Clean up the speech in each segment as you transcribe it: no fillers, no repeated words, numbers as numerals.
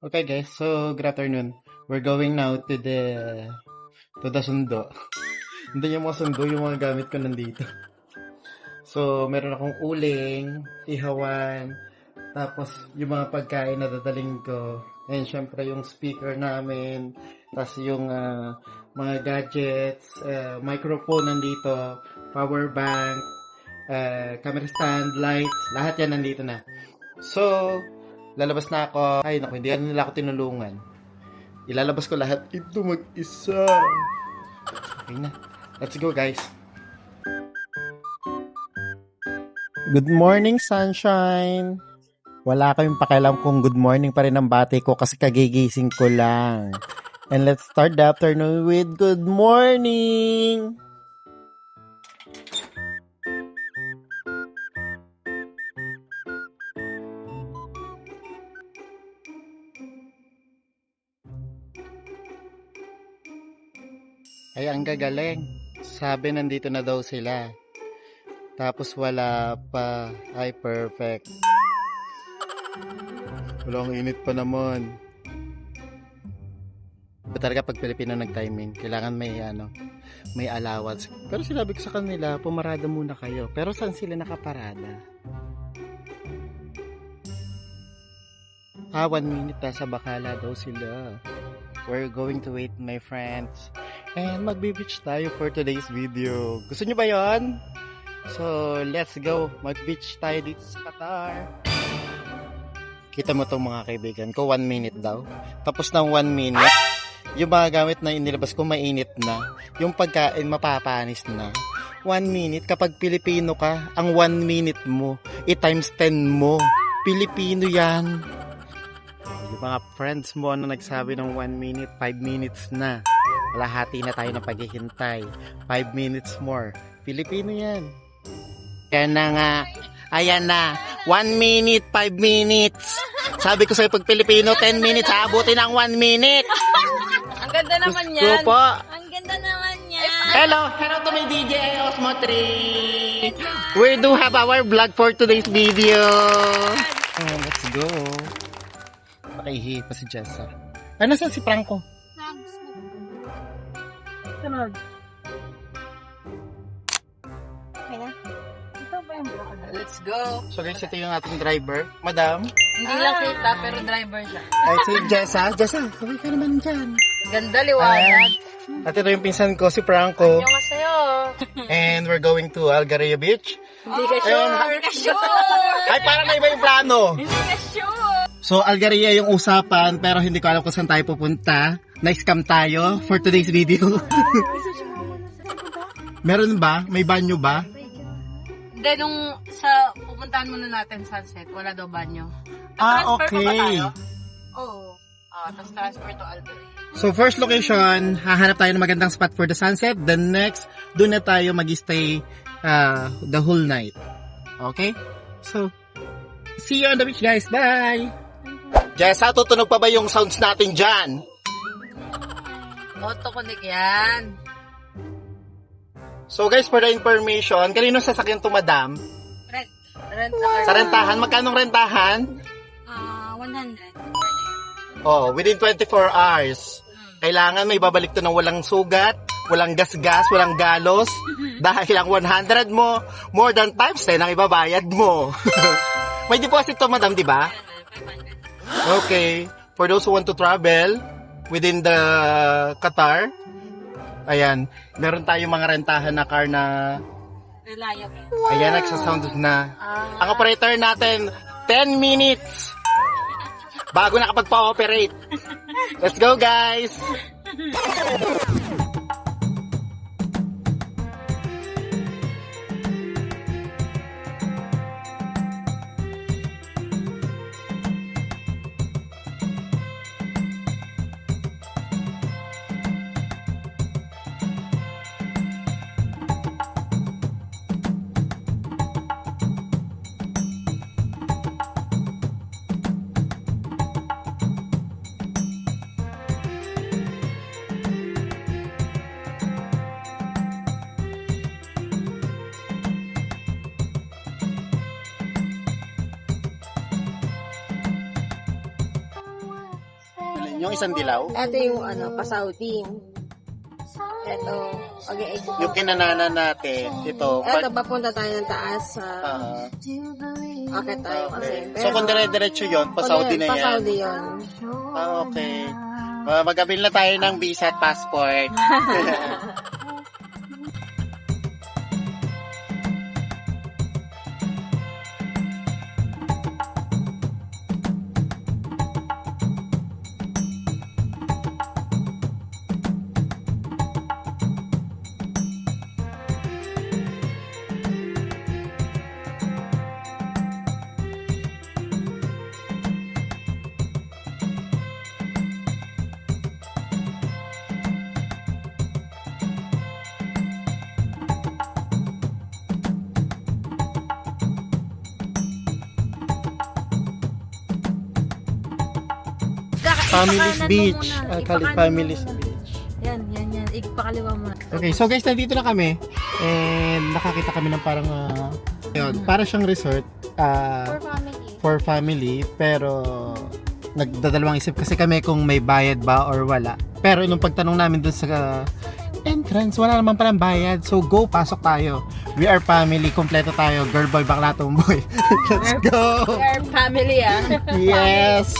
Okay guys, so good afternoon. We're going now to the sundo. Hindi yung mga sundo, yung mga gamit ko nandito. So, meron akong uling, ihawan, tapos yung mga pagkain na dadaling ko. And syempre yung speaker namin, tapos yung mga gadgets, microphone nandito, power bank, camera stand, lights, lahat yan nandito na. So, lalabas na ako. Ay, naku, hindi nila ako tinulungan. Ilalabas ko lahat ito mag-isa. Okay na. Let's go, guys. Good morning, sunshine. Wala kaming pakialam kung good morning pa rin ang bati ko kasi kagigising ko lang. And let's start the afternoon with good morning. Ay, ang gagaling. Sabi nandito na daw sila. Tapos wala pa. Ay, perfect. Walang init pa naman. Ba talaga pag Pilipino nag-timing, kailangan may allowance. Pero sinabi ko sa kanila, pumarada muna kayo. Pero saan sila nakaparada? 1 minute na sa Bacala daw sila. We're going to wait, my friends. And magbe-beach tayo for today's video. Gusto nyo ba yon? So, let's go. Mag-beach tayo dito sa Qatar. Kita mo itong mga kaibigan ko, 1 minute daw. Tapos ng 1 minute, yung mga gamit na inilabas ko mainit na. Yung pagkain mapapanis na. 1 minute, kapag Pilipino ka, ang 1 minute mo, i-times 10 mo. Pilipino yan. Yung mga friends mo na nagsabi ng 1 minute, 5 minutes na. Lahati na tayo ng paghihintay. 5 minutes more. Pilipino yan. Yan na nga. Ayan na. 1 minute, 5 minutes. Sabi ko sa'yo pag Pilipino, 10 minutes. Abutin ang 1 minute. Ang ganda naman Gusto yan. po. Ang ganda naman yan. Hello to my DJ Osmo 3. We do have our vlog for today's video. Oh, let's go. Pakihi pa si Jessa. Ano saan si Franco? Sunod. Okay na? Ito ba yung block? Let's go. So guys, ito yung ating driver. Madam. Hindi lang kita, pero driver siya. Ay, si Jessa. Jessa, sabi ka naman dyan. Ganda liwanag. At ito yung pinsan ko, si Franco. Yung nga sa'yo. And we're going to Algaria Beach. Hindi ka sure. Hindi ka sure. Ay, parang na iba yung plano. Hindi ka sure. So, Algaria yung usapan, pero hindi ko alam kung saan tayo pupunta. Na-scam tayo for today's video. Meron ba? May banyo ba? Hindi, nung sa pupuntahan muna natin sunset, wala daw banyo. Ah, Transfer pa ba okay. tayo? Oo. Tapos transfer to Albury. So, first location, hahanap tayo ng magandang spot for the sunset. Then next, doon na tayo mag-stay the whole night. Okay? So, see you on the beach, guys. Bye! Jessa, tutunog pa ba yung sounds natin dyan? Auto-connect yan. So, guys, for the information, kanino sasakyan to, madam? Rent. Rent na Sa rentahan, magkanong rentahan? 100. Oh, within 24 hours. Kailangan may babalik to ng walang sugat, walang gas-gas, walang galos. Dahil ang 100 mo, more than times 10 ang ibabayad mo. May deposit to, madam, di ba? 500. Okay. For those who want to travel within the Qatar, ayan, meron tayong mga rentahan na car na, Reliable. ayan, nagsasound na. Ang operator natin, 10 minutes. Bago nakapagpa-operate. Let's go, guys! Yung isang dilaw? Ito yung pa-Saudi. Ito, pag-i-exit. Yung kinanana natin, ito. Ito, papunta tayo ng taas sa... Okay tayo kasi. So kung dire-diretso yun, pa-Saudi na yan. Pa-Saudi yun. Okay. Mag-abil na tayo ng visa at passport. Family's Beach. Family's Beach. Yan. Ipakaliwa mo. Okay, so guys, nandito na kami. And nakakita kami ng parang, yun, para siyang resort. For family. Pero, nagdadalawang isip kasi kami kung may bayad ba or wala. Pero nung pagtanong namin dun sa entrance, wala naman palang bayad. So, go, pasok tayo. We are family, kompleto tayo. Girl, boy, bakla, tomboy. Let's go! We are family, Yes!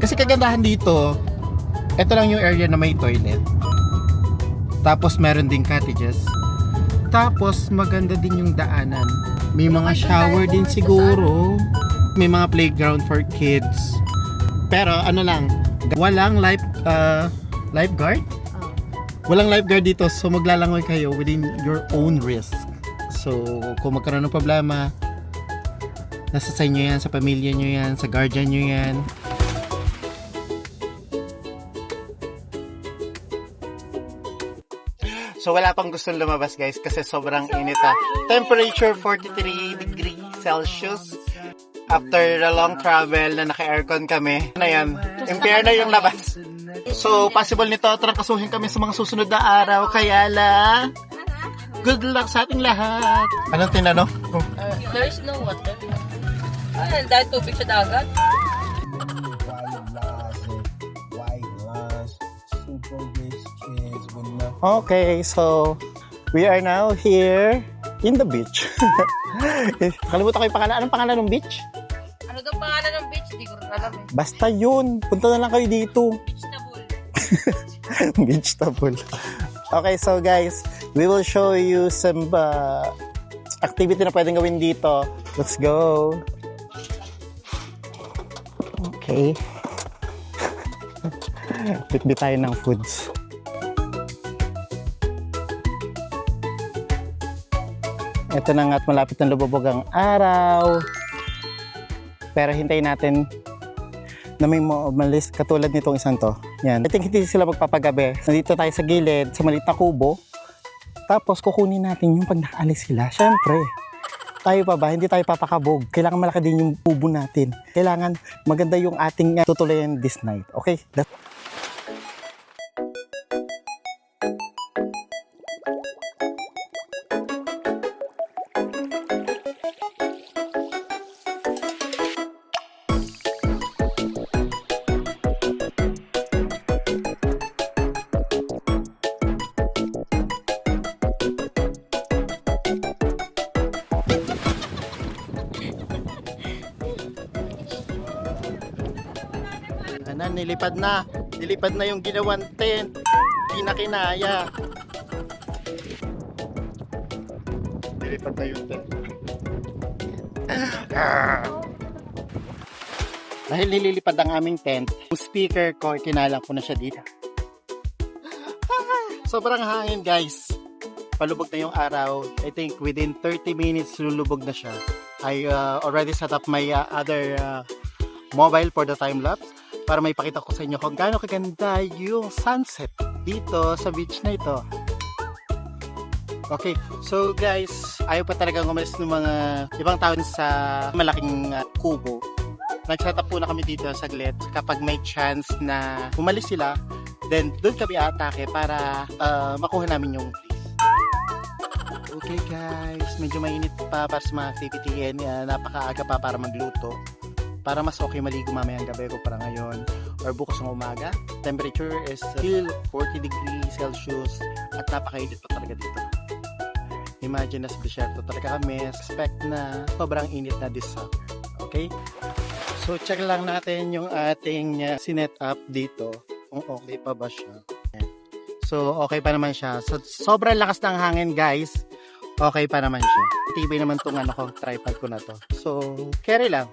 Kasi kagandahan dito, ito lang yung area na may toilet. Tapos meron ding cottages. Tapos maganda din yung daanan. May mga shower din siguro. May mga playground for kids. Pero ano lang, walang lifeguard? Walang lifeguard dito, so maglalangoy kayo within your own risk. So kung magkaroon ng problema, nasa sa inyo yan, sa pamilya nyo yan, sa guardian nyo yan. So wala pang gustong lumabas guys kasi sobrang init ha. Temperature 43 degrees Celsius. After a long travel na naka-aircon kami. Ano yan? Impare na yung labas. So possible nito trangkasuhin kami sa mga susunod na araw. Kaya good luck sa ating lahat. Anong tinanong? There is no water. Dahil tubig sa dagat. Okay, so we are now here in the beach. Kalimutan ko yung pangalan. Anong pangalan ng beach? Ano daw pangalan ng beach? Di ko rin alam eh. Basta yun. Punta na lang kayo dito. Beachable. Beachable. Okay, so guys, we will show you some activity na pwedeng gawin dito. Let's go. Okay. Bitbit tayo ng foods. Ito na nga't malapit na lumubog ang araw. Pero hintayin natin na may umalis katulad nitong isang to. Yan. I think hindi sila magpapagabi. Nandito tayo sa gilid, sa maliit na kubo. Tapos kukunin natin yung pag nakaalis sila. Siyempre, tayo pa ba? Hindi tayo papakabog. Kailangan malaki din yung kubo natin. Kailangan maganda yung ating tutulayan this night. Okay? Nilipad na yung ginawang tent. Hindi na kinaya. Nilipad na yung tent. Dahil nililipad ang aming tent, yung speaker ko, kinalang ko na siya dito. Sobrang hangin guys. Palubog na yung araw. I think within 30 minutes lulubog na siya. I already set up my other mobile for the time lapse para may pakita ko sa inyo kung gaano kaganda yung sunset dito sa beach na ito. Okay, so guys, ayaw pa talagang umalis ng mga ibang tao sa malaking kubo. Nag-set up po na kami dito saglit. Kapag may chance na umalis sila, then doon kami atake para makuha namin yung place. Okay guys, medyo mainit pa para sa mga activity. Napakaaga pa para magluto. para mas okay maligo mamayang gabi ko para ngayon or bukas ng umaga. Temperature is still 40 degrees Celsius at napakainit pa talaga dito. Imagine na sa desierto talaga kami. Expect na sobrang init na this summer. Okay? So, check lang natin yung ating sinet up dito. Kung okay pa ba siya. Ayan. So, okay pa naman siya. So, sobrang lakas ng hangin, guys. Okay pa naman siya. Tibay naman tong tripod ko na to. So, carry lang.